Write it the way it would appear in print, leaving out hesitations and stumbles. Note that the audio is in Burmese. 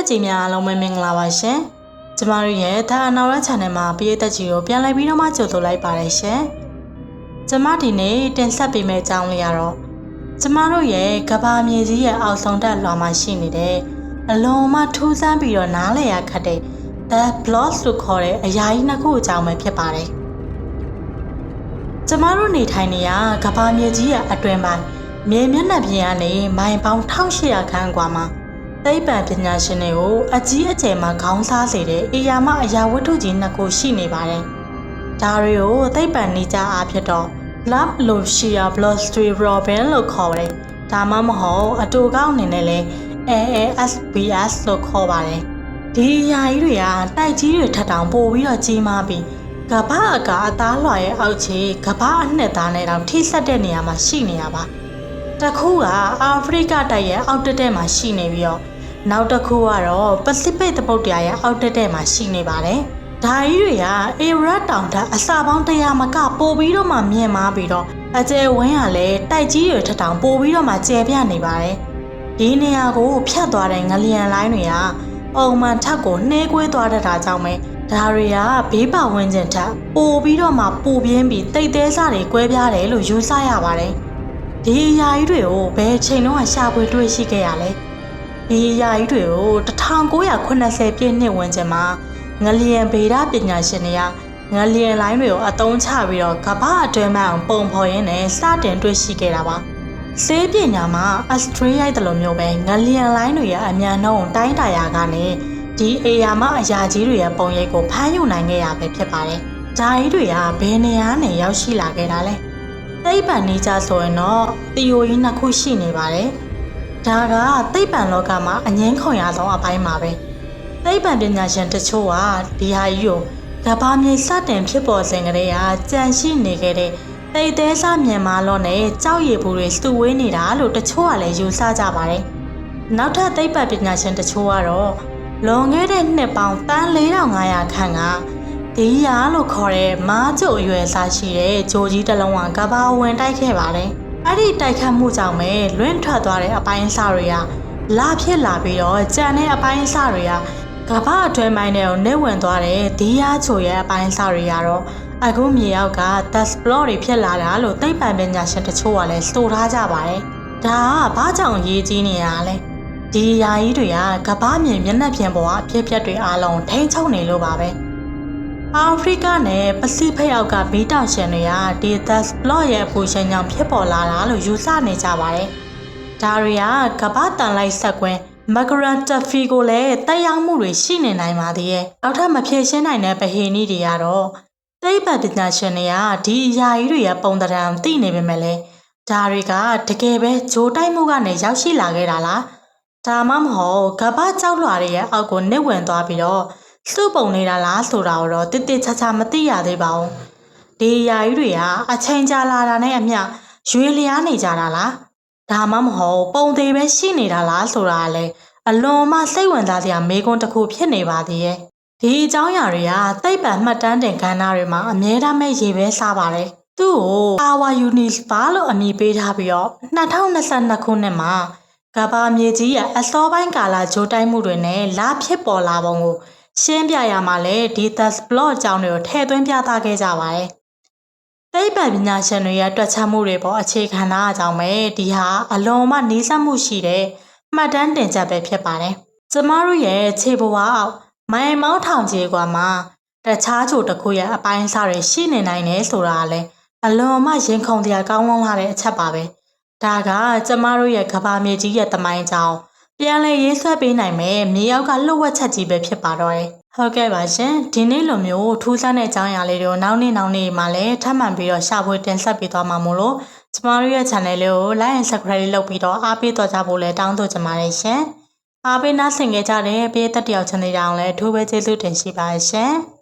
သက်ကြီးများအားလုံးပဲမင်္ဂလာပါရှင်။ကျမတို့ရဲ့ဒါအနောက်ရ channel မှာပရိသတ်ကြီးကိုပြန်လည်ပြီးတော့မှကြိုဆိုလိုက်ပါတယ်ရှင်။ကျမဒီနေ့တင်ဆက်ပေးမယ့်အကြောင်းလေးကတော့ကျမတို့ရဲ့ကဘာမြေကြီးရဲ့အောက်ဆုံးတက်လွှာမှာရှိနေတဲ့အလုံးမထူးဆန်းပြီးတော့နားလည်ရခက်တဲ့ The Blocks လို့ခေါ်တဲ့အရာကြီးနှစ်ခုအကြောင်းပဲဖြစ်ပါတယ်။ကျမတို့နေထိုင်နေရကဘာမြေကြီးရဲ့အတွင်းပိုင်းမြေမျက်နှာပြင်ကနေမိုင်ပေါင်း1800ခန့်กว่าမှာသိပ္ပံပညာရှင်တွေကိုအကြီးအကျယ်မှာခေါင်းစားစေတဲ့အရာမအရာဝတ္ထုကြီးနှစ်ခုရှိနေပါတယ်။ဒါတွေကိုသိပ္ပံနည်းကြအားဖြင့်တော့ Lab Lucia Blostry Robin လို့ခေါ်တယ်။ဒါမှမဟုတ်အတူကောင်းအနေနဲ့လည်း AASBS လို့ခေါ်ပါတယ်။ဒီအရာကြီးတွေကတိုက်ကြီးတွေထက်တောင်ပိုပြီးတော့ကြီးမားပြီးကမ္ဘာအသားလွှာရဲ့အောက်ခြေကမ္ဘာအနှစ်သားနဲ့တောင်ထိစပ်တဲ့နေရာမှာရှိနေရပါ။တစ်ခုကအာဖရိကတိုက်ရဲ့အောက်တက်တဲ့မှာရှိနေပြီးတော့နောက်တစ်ခုကတော့ပစိဖိတ်သမုဒ္ဒရာရဲ့အောက်တက်တဲ့မှာရှိနေပါတယ်။ဒါကြီးတွေကအေရတ်တောင်ထက်အစာပေါင်း100မကပိုပြီးတော့မှမြင့်မားပြီးတော့အကျယ်ဝန်းကလည်းတိုက်ကြီးတွေထက်တောင်ပိုပြီးတော့မှကျယ်ပြန့်နေပါတယ်။ဒီနေရာကိုဖြတ်သွားတဲ့ငလျင်လိုင်းတွေကအုံမှန်ထက်ကိုနှဲကွေးသွားတတ်တာကြောင့်ပဲဒါတွေကဘေးပဝန်းကျင်ထက်ပိုပြီးတော့မှပူပြင်းပြီးတိတ်သေးစားတွေကွဲပြားတယ်လို့ယူဆရပါတယ်။ဒီအရာကြီးတွေကိုဘယ်ချိန်တော့ရှာဖွေတွေ့ရှိခဲ့ရလဲ။ဒီအရာကြီးတွေကို1980ပြည့်နှစ်ဝန်းကျင်မှာငလျင်ဗေဒပညာရှင်တွေကငလျင်လိုင်းတွေကိုအသုံးချပြီးတော့ကမ္ဘာအတွင်းမှာပုံဖော်ရင်းနဲ့စတင်တွေ့ရှိခဲ့တာပါ။ဆေးပညာမှာအစတြေးလျတလိုမျိုးပဲငလျင်လိုင်းတွေရဲ့အမြန်နှုန်းတိုင်းတာယာကနေဒီအေယာမအရာကြီးတွေရဲ့ပုံရိပ်ကိုဖမ်းယူနိုင်ခဲ့ရပဲဖြစ်ပါတယ်။ဒါကြီးတွေကဘယ်နေရာနဲ့ရောက်ရှိလာခဲ့တာလဲ။သိပ္ပံနည်းကြဆိုရင်တော့သီယိုရီနှစ်ခုရှိနေပါတယ်။ဒါကသိပ္ပံလောကမှာအငင်းခုန်ရဆုံးအပိုင်းမှာပဲ။သိပ္ပံပညာရှင်တချို့ကဒီဟာကြီးကိုကမ္ဘာမြေစတင်ဖြစ်ပေါ်စဉ်ကတည်းကကြန့်ရှိနေခဲ့တဲ့တိတ်သေးစားမြန်မာလောနဲ့ကြောက်ရည်ဘူးတွေစုဝေးနေတာလို့တချို့ကလည်းယူဆကြပါတယ်။နောက်ထပ်သိပ္ပံပညာရှင်တချို့ကတော့လွန်ခဲ့တဲ့နှစ်ပေါင်းတန်း4500ခန့်ကဒီယာလို့ခေါ်တဲ့မားကျုပ်အရွယ်စားရှိတဲ့ဂျိုကြီးတစ်လုံးကကဘာဝင်တိုက်ခဲ့ပါတယ်။အဲ့ဒီတိုက်ခတ်မှုကြောင့်ပဲလွင့်ထွက်သွားတဲ့အပိုင်းအစတွေကလာဖြစ်လာပြီးတော့ကြံတဲ့အပိုင်းအစတွေကကဘာအတွင်းပိုင်းတွေကိုနှိမ့်ဝင်သွားတဲ့ဒီယာချိုရဲ့အပိုင်းအစတွေကတော့အခုမြေအောက်က The Block တွေဖြစ်လာတာလို့သိပ္ပံပညာရှင်တချို့ကလည်းဆိုထားကြပါတယ်။ဒါကဘာကြောင့်ရေးကြီးနေရလဲ။ဒီယာကြီးတွေကကဘာမြေမျက်နှာပြင်ပေါ်ကအဖြစ်အပျက်တွေအားလုံးထိန်းချုပ်နေလို့ပါပဲ။အာဖရိကနဲ့ပစိဖိတ်အောက်ကမီးတောင်ရှင်တွေကဒီ The Block ရဲ့အပူချိန်ကြောင့်ဖြစ်ပေါ်လာတာလို့ယူဆနေကြပါတယ်။ဒါတွေကကဘာတန်လိုက်ဆက်ကွင်းမဂရန်တဖီကိုလည်းတက်ရောက်မှုတွေရှိနေနိုင်ပါသေးရဲ့။နောက်ထပ်မဖြေရှင်းနိုင်တဲ့ဗဟိနည်းတွေကတော့သိပ္ပံပညာရှင်တွေကဒီအရာကြီးတွေရဲ့ပုံသဏ္ဍာန်သိနေပေမဲ့လည်းဒါတွေကတကယ်ပဲဂျိုးတိုက်မှုကနေရောက်ရှိလာခဲ့တာလား။ဒါမှမဟုတ်ကဘာကြောက်လွှာတွေရဲ့အောက်ကိုနှိမ့်ဝင်သွားပြီးတော့စုပုံနေတာလားဆိုတာတော့တိတိကျကျမသိရသေးပါဘူး။ဒီအရာကြီးတွေကအချိန်ကြာလာတာနဲ့အမျှရွေလျားနေကြတာလား။ဒါမှမဟုတ်ပုံသေးပဲရှိနေတာလားဆိုတာလည်းအလွန်မှစိတ်ဝင်စားစရာမေးခွန်းတစ်ခုဖြစ်နေပါသေးရဲ့။ဒီအကြောင်းအရာတွေကသိပ္ပံမှတ်တမ်းတင်ကဏ္ဍတွေမှာအမြဲတမ်းပဲရေးပဲစားပါတယ်။သူ့ကို Our Universe လို့အမည်ပေးထားပြီးတော့2022ခုနှစ်မှာကမ္ဘာမြေကြီးရဲ့အစောပိုင်းကာလဂျိုးတိုက်မှုတွေနဲ့လာဖြစ်ပေါ်လာပုံကိုရှင်းပြရမှာလဲဒီ The Block အကြောင်းတွေကိုထည့်သွင်းပြသခဲ့ကြပါတယ်။သိပ္ပံပညာရှင်တွေရဲ့တွက်ချက်မှုတွေပေါ်အခြေခံတာအကြောင်းပဲဒီဟာအလွန်မှနှီးစပ်မှုရှိတဲ့မှတ်တမ်းတင်ချက်ပဲဖြစ်ပါတယ်။ကျမတို့ရဲ့ခြေပွားအောက်မိုင်မောင်းထောင်ကြီးကွာမှာတခြားချိုတစ်ခုရဲ့အပိုင်းအစတွေရှိနေနိုင်တယ်ဆိုတာလည်းအလွန်မှရင်ခုန်တရားကောင်းလွန်းလာတဲ့အချက်ပါပဲ။ဒါကကျမတို့ရဲ့ကဘာမြေကြီးရဲ့တမိုင်းကြောင်းပြန်လည်ရေးဆွဲပေးနိုင်မယ်မြေအောက်ကလှုပ်ဝက်ချက်ကြီးပဲဖြစ်ပါတော့တယ်။ဟုတ်ကဲ့ပါရှင်။ဒီနေ့လိုမျိုးထူးဆန်းတဲ့အကြောင်းအရာလေးတွေကိုနောက်နေ့မှာလည်းထပ်မံပြီးတော့ရှာဖွေတင်ဆက်ပေးသွားမှာမို့လို့ကျမတို့ရဲ့ channel လေးကို like and subscribe လုပ်ပြီးတော့အားပေးတော့ကြဖို့လည်းတောင်းဆိုချင်ပါတယ်ရှင်။အားပေးနားဆင်ကြတဲ့ပရိသတ်တယောက်ချင်းတွေတောင်လည်းအထူးပဲကျေးဇူးတင်ရှိပါတယ်ရှင်။